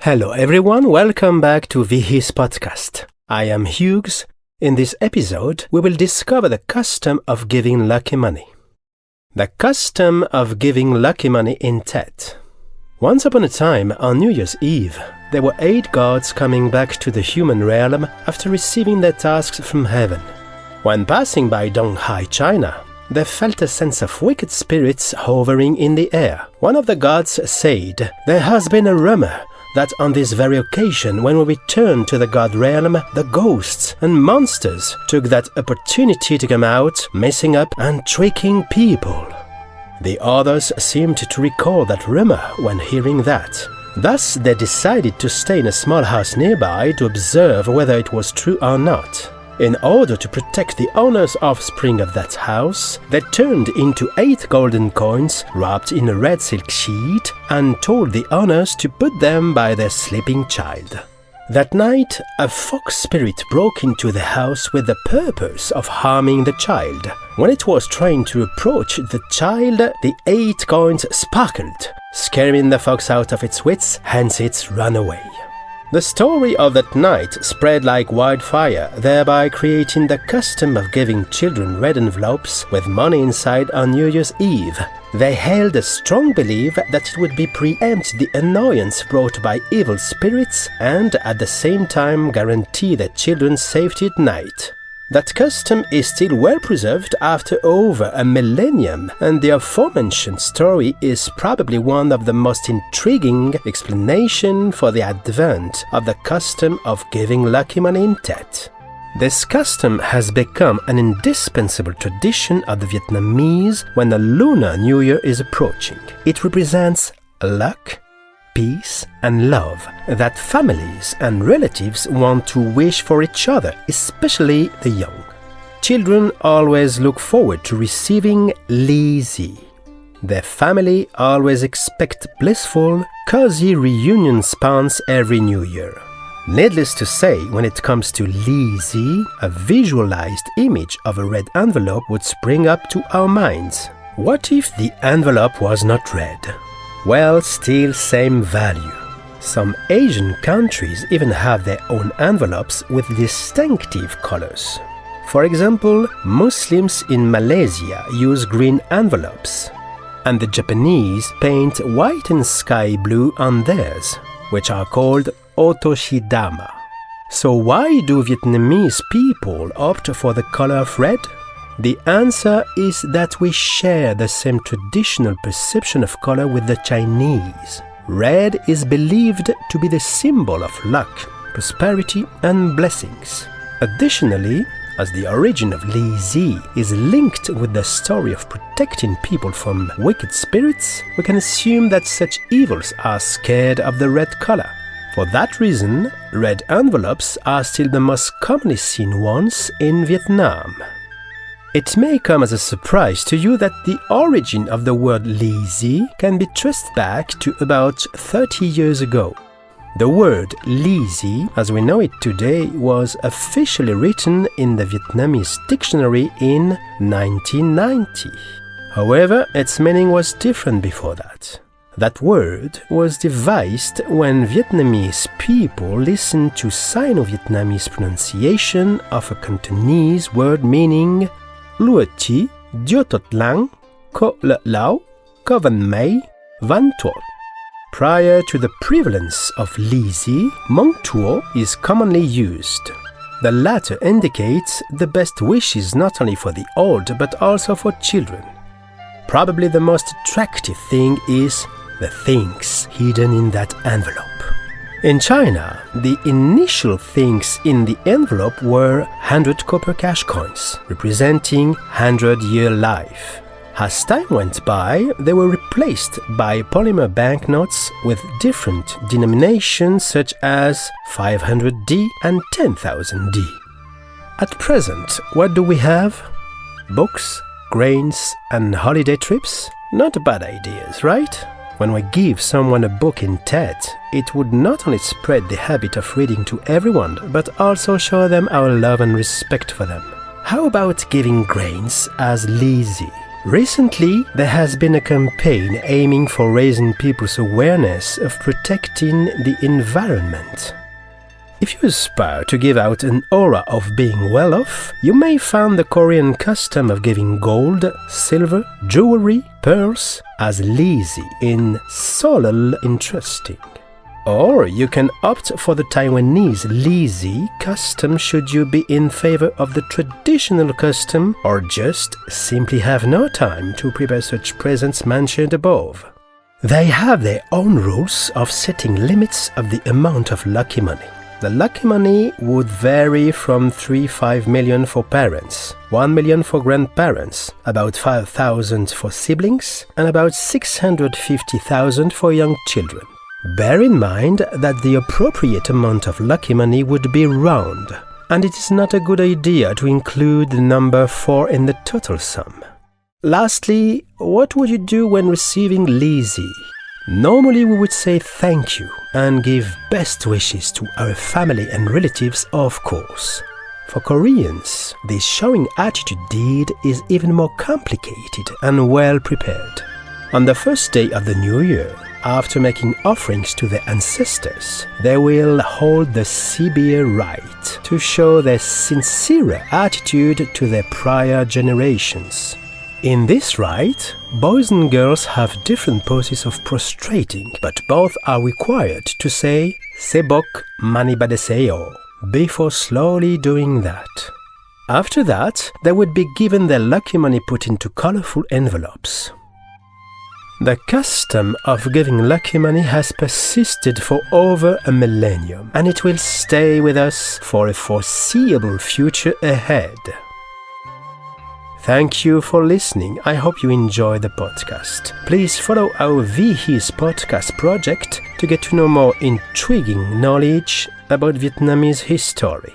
Hello everyone, welcome back to His Podcast. I am Hughes. In this episode, we will discover the custom of giving lucky money. The custom of giving lucky money in Tet. Once upon a time, on New Year's Eve, there were 8 gods coming back to the human realm after receiving their tasks from heaven. When passing by Donghai, China, they felt a sense of wicked spirits hovering in the air. One of the gods said, "There has been a rumor that on this very occasion, when we returned to the god realm, the ghosts and monsters took that opportunity to come out, messing up and tricking people." The others seemed to recall that rumor when hearing that. Thus, they decided to stay in a small house nearby to observe whether it was true or not. In order to protect the owner's offspring of that house, they turned into 8 golden coins wrapped in a red silk sheet and told the owners to put them by their sleeping child. That night, a fox spirit broke into the house with the purpose of harming the child. When it was trying to approach the child, the 8 coins sparkled, scaring the fox out of its wits, hence its runaway. The story of that night spread like wildfire, thereby creating the custom of giving children red envelopes with money inside on New Year's Eve. They held a strong belief that it would preempt the annoyance brought by evil spirits and at the same time guarantee their children's safety at night. That custom is still well preserved after over a millennium, and the aforementioned story is probably one of the most intriguing explanations for the advent of the custom of giving lucky money in Tet. This custom has become an indispensable tradition of the Vietnamese when the Lunar New Year is approaching. It represents luck, peace and love that families and relatives want to wish for each other, especially the young. Children always look forward to receiving LÆCH. Their family always expect blissful, cozy reunion spawns every New Year. Needless to say, when it comes to LÆCH, a visualized image of a red envelope would spring up to our minds. What if the envelope was not red? Well, still same value. Some Asian countries even have their own envelopes with distinctive colors. For example, Muslims in Malaysia use green envelopes, and the Japanese paint white and sky blue on theirs, which are called otoshidama. So why do Vietnamese people opt for the color of red? The answer is that we share the same traditional perception of color with the Chinese. Red is believed to be the symbol of luck, prosperity and blessings. Additionally, as the origin of LÆCH is linked with the story of protecting people from wicked spirits, we can assume that such evils are scared of the red color. For that reason, red envelopes are still the most commonly seen ones in Vietnam. It may come as a surprise to you that the origin of the word LÆCH can be traced back to about 30 years ago. The word LÆCH, as we know it today, was officially written in the Vietnamese dictionary in 1990. However, its meaning was different before that. That word was devised when Vietnamese people listened to Sino-Vietnamese pronunciation of a Cantonese word meaning Lua chi, dio tot lang, ko le lao, ko van mei, van tuot. Prior to the prevalence of LÆCH, Mong tuo is commonly used. The latter indicates the best wishes not only for the old but also for children. Probably the most attractive thing is the things hidden in that envelope. In China, the initial things in the envelope were 100 copper cash coins, representing 100-year life. As time went by, they were replaced by polymer banknotes with different denominations such as 500D and 10,000D. At present, what do we have? Books, grains, and holiday trips? Not bad ideas, right? When we give someone a book in Tet, it would not only spread the habit of reading to everyone, but also show them our love and respect for them. How about giving grains as LÆCH? Recently, there has been a campaign aiming for raising people's awareness of protecting the environment. If you aspire to give out an aura of being well off, you may find the Korean custom of giving gold, silver, jewelry, pearls as lazy and solely interesting. Or you can opt for the Taiwanese lazy custom should you be in favor of the traditional custom or just simply have no time to prepare such presents mentioned above. They have their own rules of setting limits of the amount of lucky money. The lucky money would vary from 3-5 million for parents, 1 million for grandparents, about 5,000 for siblings, and about 650,000 for young children. Bear in mind that the appropriate amount of lucky money would be round, and it is not a good idea to include the number 4 in the total sum. Lastly, what would you do when receiving lazy? Normally we would say thank you and give best wishes to our family and relatives, of course. For Koreans, this showing attitude deed is even more complicated and well prepared. On the first day of the new year, after making offerings to their ancestors, they will hold the Sibir rite to show their sincere attitude to their prior generations. In this rite, boys and girls have different poses of prostrating, but both are required to say "Sebok mani badeseo" before slowly doing that. After that, they would be given their lucky money put into colorful envelopes. The custom of giving lucky money has persisted for over a millennium, and it will stay with us for a foreseeable future ahead. Thank you for listening. I hope you enjoy the podcast. Please follow our VHIS podcast project to get to know more intriguing knowledge about Vietnamese history.